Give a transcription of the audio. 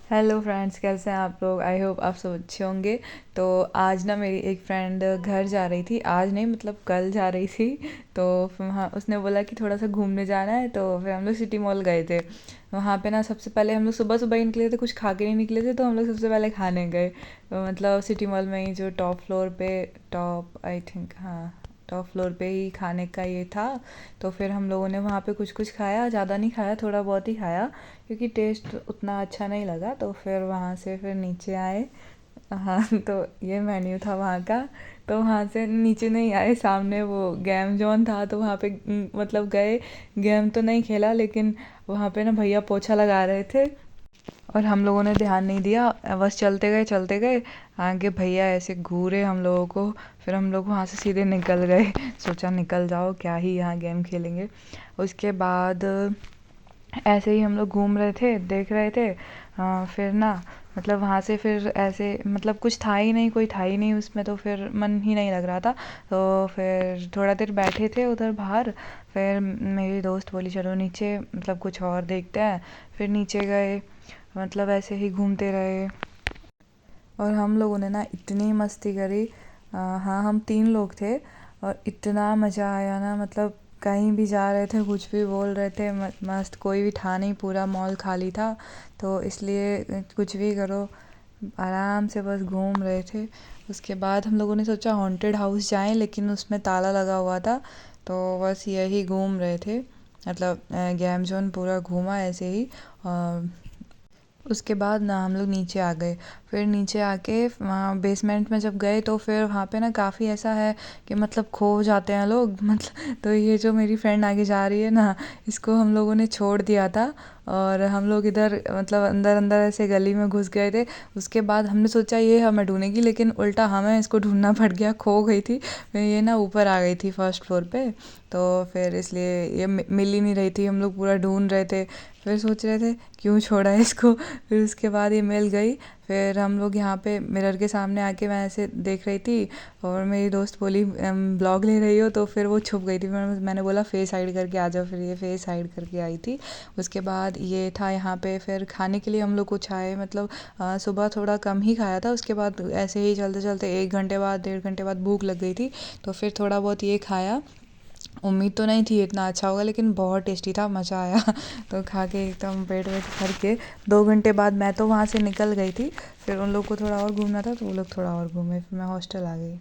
Hello friends, कैसे हैं आप लोग। आई होप आप सब अच्छे होंगे। तो आज ना मेरी एक फ्रेंड घर जा रही थी, आज नहीं मतलब कल जा रही थी। तो फिर वहाँ उसने बोला कि थोड़ा सा घूमने जाना है, तो फिर हम लोग सिटी मॉल गए थे। वहाँ पे ना सबसे पहले हम लोग सुबह सुबह ही निकले थे, कुछ खा के नहीं निकले थे, तो हम लोग सबसे पहले खाने गए। तो मतलब सिटी मॉल में ही जो टॉप फ्लोर पे, टॉप आई थिंक, हाँ टॉप फ्लोर पे ही खाने का ये था। तो फिर हम लोगों ने वहाँ पे कुछ कुछ खाया, ज़्यादा नहीं खाया, थोड़ा बहुत ही खाया, क्योंकि टेस्ट उतना अच्छा नहीं लगा। तो फिर वहाँ से फिर नीचे आए। हाँ तो ये मेन्यू था वहाँ का। तो वहाँ से नीचे नहीं आए, सामने वो गेम जोन था, तो वहाँ पे मतलब गए। गेम तो नहीं खेला, लेकिन वहाँ पे ना भैया पोछा लगा रहे थे और हम लोगों ने ध्यान नहीं दिया, बस चलते गए चलते गए। आगे भैया ऐसे घूरे हम लोगों को, फिर हम लोग वहाँ से सीधे निकल गए। सोचा निकल जाओ, क्या ही यहाँ गेम खेलेंगे। उसके बाद ऐसे ही हम लोग घूम रहे थे, देख रहे थे। फिर ना मतलब वहाँ से फिर ऐसे मतलब कुछ था ही नहीं, कोई था ही नहीं उसमें, तो फिर मन ही नहीं लग रहा था। तो फिर थोड़ा देर बैठे थे उधर बाहर। फिर मेरी दोस्त बोली चलो नीचे मतलब कुछ और देखते हैं। फिर नीचे गए, मतलब ऐसे ही घूमते रहे। और हम लोगों ने ना इतनी मस्ती करी। हाँ हम 3 लोग थे, और इतना मज़ा आया ना, मतलब कहीं भी जा रहे थे, कुछ भी बोल रहे थे, मस्त, कोई भी था नहीं, पूरा मॉल खाली था। तो इसलिए कुछ भी करो, आराम से बस घूम रहे थे। उसके बाद हम लोगों ने सोचा हॉन्टेड हाउस जाएं, लेकिन उसमें ताला लगा हुआ था। तो बस यही घूम रहे थे, मतलब गेम जोन पूरा घूमा ऐसे ही। उसके बाद ना हम लोग नीचे आ गए। फिर नीचे आके वहाँ बेसमेंट में जब गए, तो फिर वहाँ पे ना काफ़ी ऐसा है कि मतलब खो जाते हैं लोग। मतलब तो ये जो मेरी फ्रेंड आगे जा रही है ना, इसको हम लोगों ने छोड़ दिया था, और हम लोग इधर मतलब अंदर अंदर ऐसे गली में घुस गए थे। उसके बाद हमने सोचा ये हमें ढूंढेगी, लेकिन उल्टा हमें इसको ढूंढना पड़ गया, खो गई थी। फिर ये ना ऊपर आ गई थी फर्स्ट फ्लोर पे। तो फिर इसलिए ये मिल ही नहीं रही थी, हम लोग पूरा ढूंढ रहे थे। फिर सोच रहे थे क्यों छोड़ा है इसको। फिर उसके बाद ये मिल गई। फिर हम लोग यहाँ पे मिरर के सामने आके मैं ऐसे देख रही थी, और मेरी दोस्त बोली ब्लॉग ले रही हो, तो फिर वो छुप गई थी। मैंने बोला फेस हाइड करके आ जाओ, फिर ये फेस हाइड करके आई थी। उसके बाद ये था यहाँ पे, फिर खाने के लिए हम लोग कुछ आए, मतलब सुबह थोड़ा कम ही खाया था। उसके बाद ऐसे ही चलते चलते 1 घंटे बाद, 1.5 घंटे बाद भूख लग गई थी, तो फिर थोड़ा बहुत ये खाया। उम्मीद तो नहीं थी इतना अच्छा होगा, लेकिन बहुत टेस्टी था, मज़ा आया। तो खा के एकदम पेट वेट भर के 2 घंटे बाद मैं तो वहाँ से निकल गई थी। फिर उन लोग को थोड़ा और घूमना था, तो वो लोग थोड़ा और घूमे, फिर मैं हॉस्टल आ गई।